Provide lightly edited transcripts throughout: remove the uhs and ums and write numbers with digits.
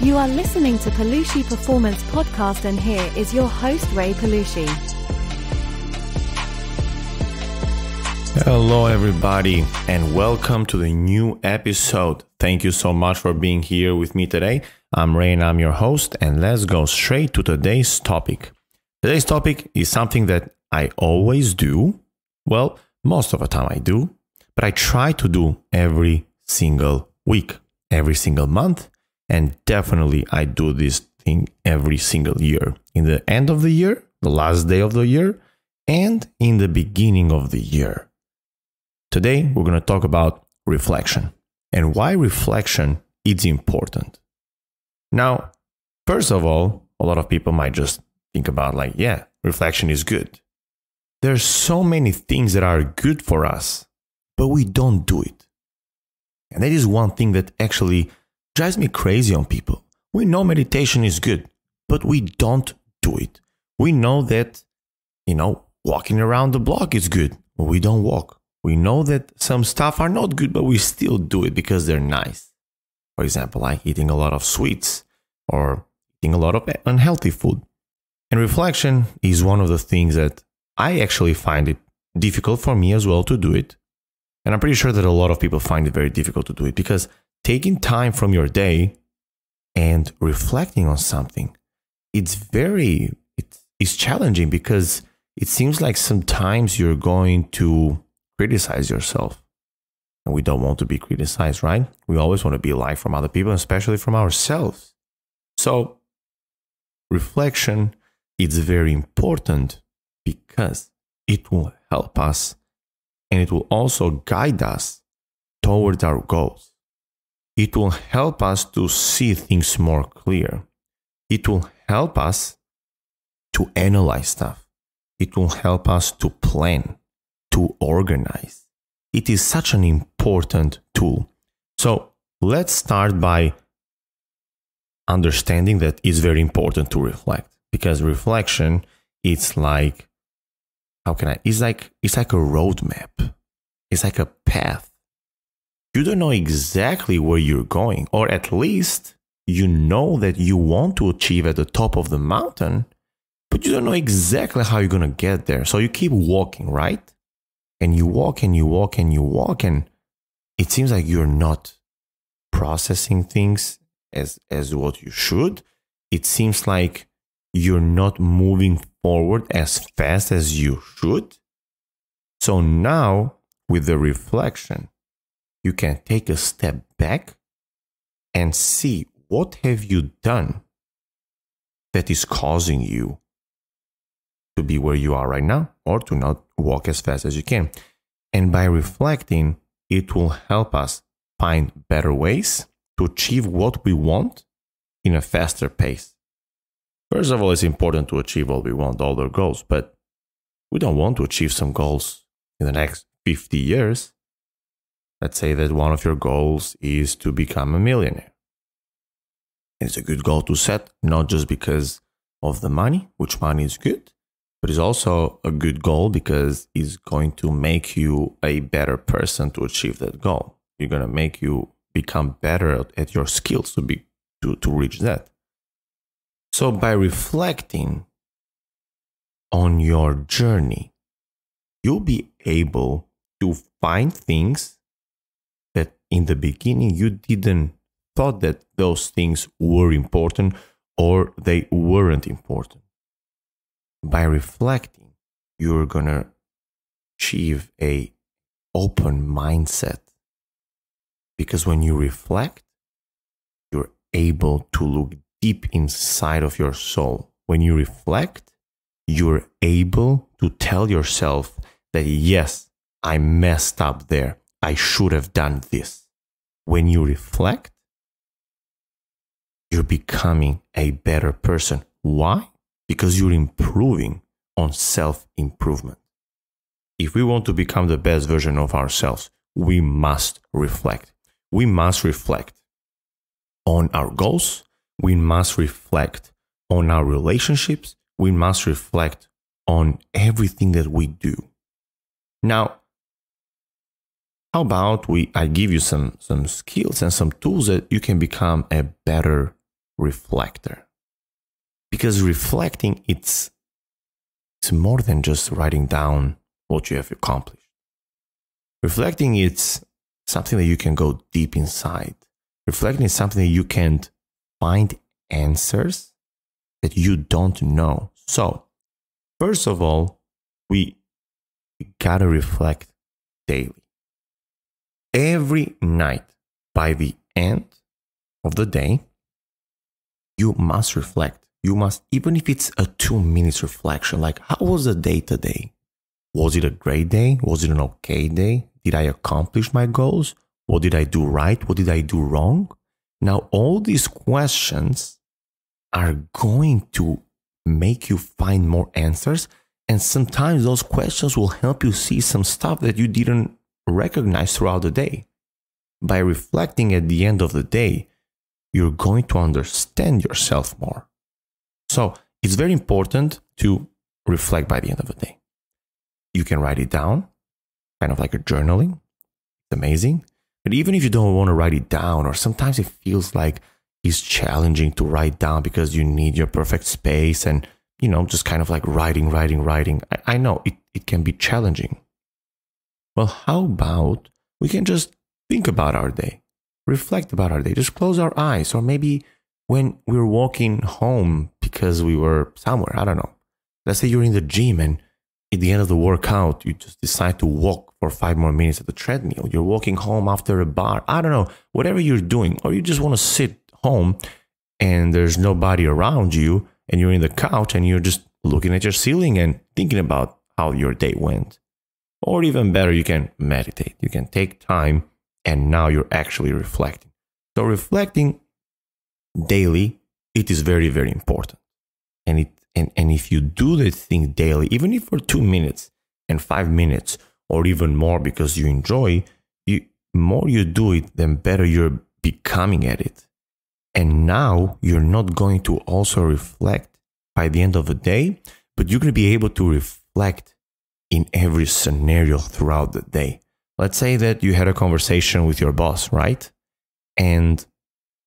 You are listening to Pelushi Performance Podcast, and here is your host, Ray Pelushi. Hello everybody, and welcome to the new episode. Thank you so much for being here with me today. I'm Ray and I'm your host, and let's go straight to today's topic. Today's topic is something that I always do. Well, most of the time I do, but I try to do every single week, every single month, and definitely I do this thing every single year. In the end of the year, the last day of the year, and in the beginning of the year. Today, we're going to talk about reflection and why reflection is important. Now, first of all, a lot of people might just think about reflection is good. There's so many things that are good for us, but we don't do it. And that is one thing that actually drives me crazy on people. We know meditation is good, but we don't do it. We know that, walking around the block is good, but we don't walk. We know that some stuff are not good, but we still do it because they're nice. For example, like eating a lot of sweets or eating a lot of unhealthy food. And reflection is one of the things that I actually find it difficult for me as well to do it. And I'm pretty sure that a lot of people find it very difficult to do it because taking time from your day and reflecting on something, it's challenging because it seems like sometimes you're going to criticize yourself. And we don't want to be criticized, right? We always want to be liked from other people, especially from ourselves. So reflection is very important because it will help us and it will also guide us towards our goals. It will help us to see things more clear. It will help us to analyze stuff. It will help us to plan, to organize. It is such an important tool. So let's start by understanding that it's very important to reflect, because reflection, it's like a roadmap. It's like a path. You don't know exactly where you're going, or at least you know that you want to achieve at the top of the mountain, but you don't know exactly how you're going to get there. So you keep walking, right? And you walk and you walk and you walk, and it seems like you're not processing things as what you should. It seems like you're not moving forward as fast as you should. So now, with the reflection, you can take a step back and see what have you done that is causing you to be where you are right now or to not walk as fast as you can. And by reflecting, it will help us find better ways to achieve what we want in a faster pace. First of all, it's important to achieve what we want, all our goals, but we don't want to achieve some goals in the next 50 years. Let's say that one of your goals is to become a millionaire. It's a good goal to set, not just because of the money, which money is good, but it's also a good goal because it's going to make you a better person to achieve that goal. You're going to make you become better at your skills to reach that. So by reflecting on your journey, you'll be able to find things that in the beginning you didn't thought that those things were important or they weren't important. By reflecting, you're going to achieve an open mindset. Because when you reflect, you're able to look deep inside of your soul. When you reflect, you're able to tell yourself that, yes, I messed up there. I should have done this. When you reflect, you're becoming a better person. Why? Because you're improving on self-improvement. If we want to become the best version of ourselves, we must reflect. We must reflect on our goals. We must reflect on our relationships. We must reflect on everything that we do. Now, how about I give you some skills and some tools that you can become a better reflector. Because reflecting, it's more than just writing down what you have accomplished. Reflecting, it's something that you can go deep inside. Reflecting is something that you can find answers that you don't know. So, first of all, we gotta reflect daily. Every night, by the end of the day, you must reflect. You must, even if it's a 2 minutes reflection, like, how was the day today? Was it a great day? Was it an okay day? Did I accomplish my goals? What did I do right? What did I do wrong? Now, all these questions are going to make you find more answers. And sometimes those questions will help you see some stuff that you didn't recognize throughout the day. By reflecting at the end of the day, you're going to understand yourself more. So it's very important to reflect by the end of the day. You can write it down, kind of like a journaling. It's amazing. But even if you don't want to write it down, or sometimes it feels like it's challenging to write down because you need your perfect space and, just kind of like writing. I know it can be challenging. Well, how about we can just think about our day, reflect about our day, just close our eyes, or maybe when we're walking home because we were somewhere, I don't know. Let's say you're in the gym and at the end of the workout, you just decide to walk for 5 more minutes at the treadmill. You're walking home after a bar, I don't know, whatever you're doing, or you just want to sit home and there's nobody around you and you're in the couch and you're just looking at your ceiling and thinking about how your day went. Or even better, you can meditate. You can take time and now you're actually reflecting. So reflecting daily, it is very, very important. And if you do the thing daily, even if for 2 minutes and 5 minutes or even more because you enjoy, more you do it, then better you're becoming at it. And now you're not going to also reflect by the end of the day, but you're going to be able to reflect in every scenario throughout the day. Let's say that you had a conversation with your boss, right? And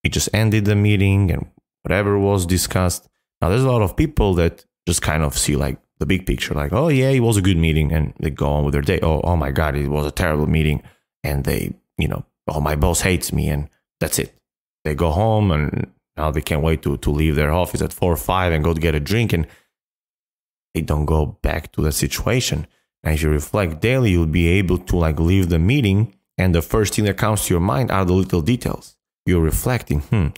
it just ended the meeting and whatever was discussed. Now, there's a lot of people that just kind of see like the big picture, like, oh yeah, it was a good meeting, and they go on with their day. Oh my God, it was a terrible meeting. And they, oh, my boss hates me, and that's it. They go home and now they can't wait to leave their office at 4 or 5 and go to get a drink, and they don't go back to the situation. And if you reflect daily, you'll be able to like leave the meeting, and the first thing that comes to your mind are the little details. You're reflecting,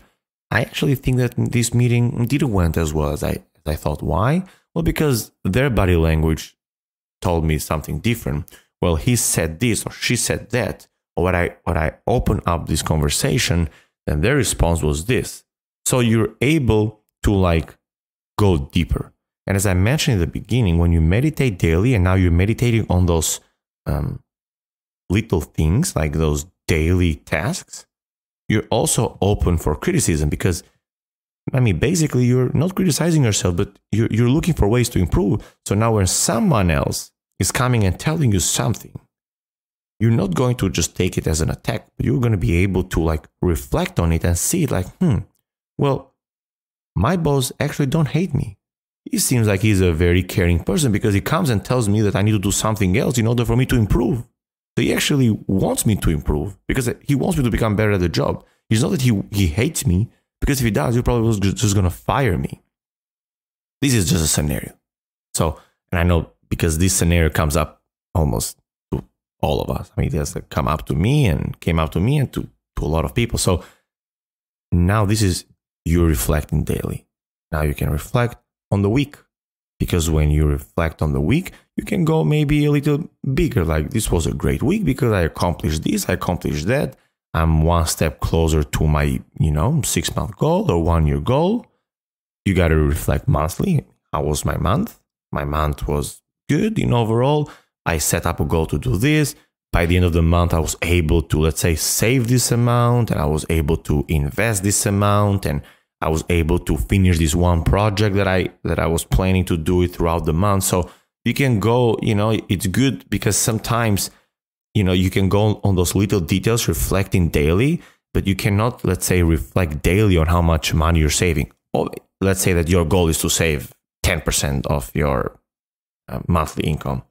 I actually think that this meeting didn't went as well as I thought. Why? Well, because their body language told me something different. Well, he said this or she said that. Or when I open up this conversation, then their response was this. So you're able to like go deeper. And as I mentioned in the beginning, when you meditate daily, and now you're meditating on those little things, like those daily tasks, you're also open for criticism, because, basically you're not criticizing yourself, but you're looking for ways to improve. So now when someone else is coming and telling you something, you're not going to just take it as an attack, but you're going to be able to like reflect on it and see it like, well, my boss actually don't hate me. He seems like he's a very caring person, because he comes and tells me that I need to do something else in order for me to improve. So he actually wants me to improve, because he wants me to become better at the job. It's not that he hates me, because if he does, he probably was just going to fire me. This is just a scenario. So, and I know because this scenario comes up almost to all of us. It has come up to me and came up to me and to a lot of people. So now this is you reflecting daily. Now you can reflect on the week, because when you reflect on the week, you can go maybe a little bigger. Like, this was a great week because I accomplished this, I accomplished that. I'm one step closer to my, 6-month goal or 1-year goal. You got to reflect monthly. How was my month? My month was good overall. I set up a goal to do this. By the end of the month, I was able to, let's say, save this amount, and I was able to invest this amount, and I was able to finish this one project that I was planning to do it throughout the month. So you can go, it's good because sometimes, you can go on those little details reflecting daily, but you cannot, let's say, reflect daily on how much money you're saving. Or let's say that your goal is to save 10% of your monthly income.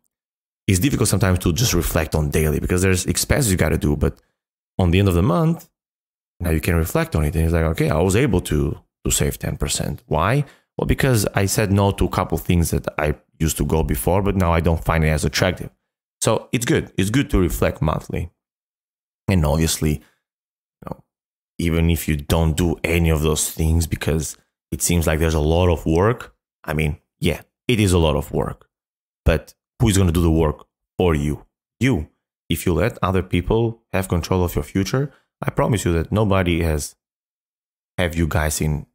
It's difficult sometimes to just reflect on daily because there's expenses you got to do. But on the end of the month, now you can reflect on it. And it's like, okay, I was able to save 10%. Why? Well, because I said no to a couple things that I used to go before, but now I don't find it as attractive. So it's good. It's good to reflect monthly. And obviously, even if you don't do any of those things because it seems like there's a lot of work. I mean, yeah, it is a lot of work. But who's going to do the work for you? You. If you let other people have control of your future, I promise you that nobody have you guys in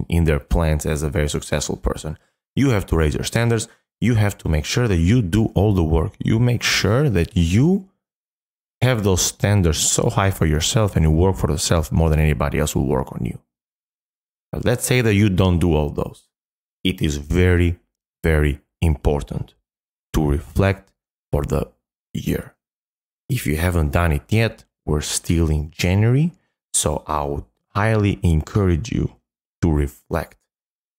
their plans as a very successful person. You have to raise your standards. You have to make sure that you do all the work. You make sure that you have those standards so high for yourself and you work for yourself more than anybody else will work on you. But let's say that you don't do all those. It is very, very important to reflect for the year. If you haven't done it yet, we're still in January, so I would highly encourage you to reflect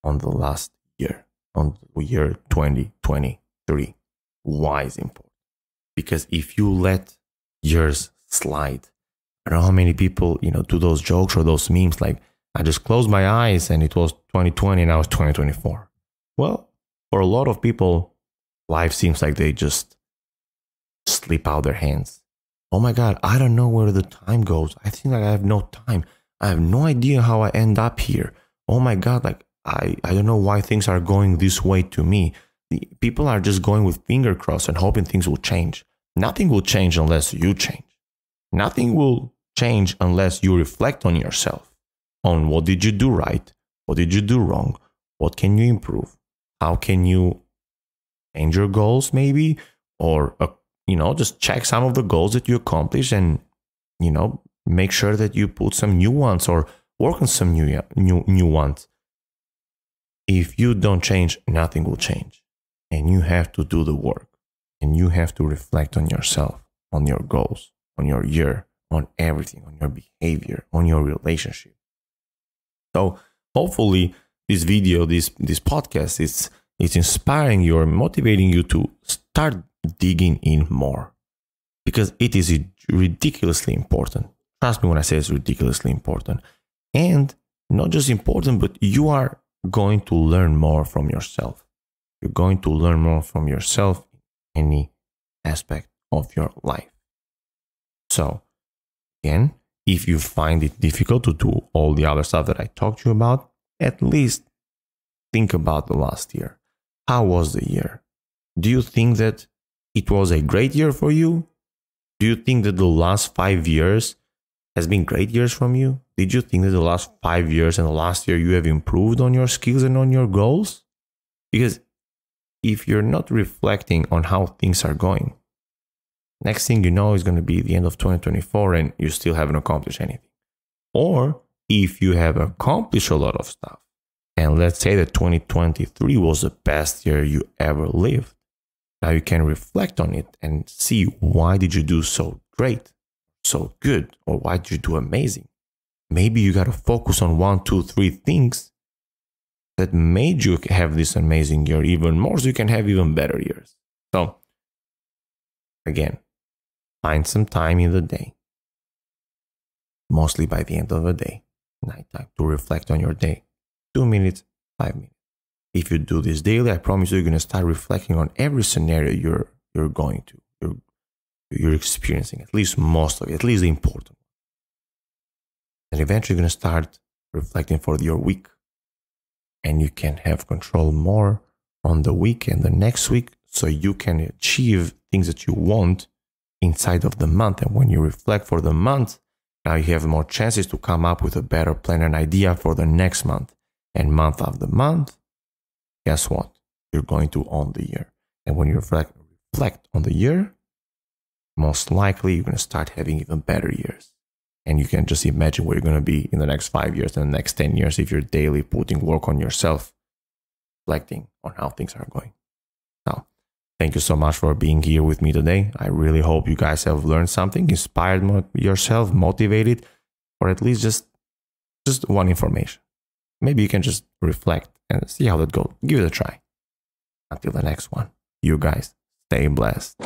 on the last year, on the year 2023. Why is important? Because if you let years slide, I don't know how many people, do those jokes or those memes like, I just closed my eyes and it was 2020 and now it's 2024. Well, for a lot of people, life seems like they just slip out their hands. Oh my God, I don't know where the time goes. I think like I have no time. I have no idea how I end up here. Oh my God, like I don't know why things are going this way to me. People are just going with finger crossed and hoping things will change. Nothing will change unless you change. Nothing will change unless you reflect on yourself. On what did you do right? What did you do wrong? What can you improve? How can you change your goals maybe? Or, just check some of the goals that you accomplished and, make sure that you put some new ones or work on some new ones. If you don't change, nothing will change. And you have to do the work. And you have to reflect on yourself, on your goals, on your year, on everything, on your behavior, on your relationship. So hopefully this video, this podcast, it's inspiring you or motivating you to start digging in more. Because it is ridiculously important. Trust me when I say it's ridiculously important. And not just important, but you are going to learn more from yourself. You're going to learn more from yourself in any aspect of your life. So, again, if you find it difficult to do all the other stuff that I talked to you about, at least think about the last year. How was the year? Do you think that it was a great year for you? Do you think that the last 5 years has been great years from you? Did you think that the last 5 years and the last year you have improved on your skills and on your goals? Because if you're not reflecting on how things are going, next thing you know is going to be the end of 2024 and you still haven't accomplished anything. Or if you have accomplished a lot of stuff, and let's say that 2023 was the best year you ever lived, now you can reflect on it and see why did you do so great, so good, or why did you do amazing. Maybe you got to focus on 1, 2, 3 things that made you have this amazing year even more so you can have even better years. So, again, find some time in the day, mostly by the end of the day, nighttime, to reflect on your day. 2 minutes, 5 minutes. If you do this daily, I promise you, you're going to start reflecting on every scenario you're going to, you're experiencing, at least most of it, at least the important. And eventually you're going to start reflecting for your week. And you can have control more on the week and the next week so you can achieve things that you want inside of the month. And when you reflect for the month, now you have more chances to come up with a better plan and idea for the next month. And month after month, guess what? You're going to own the year. And when you reflect on the year, most likely you're going to start having even better years. And you can just imagine where you're going to be in the next 5 years and the next 10 years if you're daily putting work on yourself, reflecting on how things are going. Now, thank you so much for being here with me today. I really hope you guys have learned something, inspired yourself, motivated, or at least just one information. Maybe you can just reflect and see how that goes. Give it a try. Until the next one, you guys stay blessed.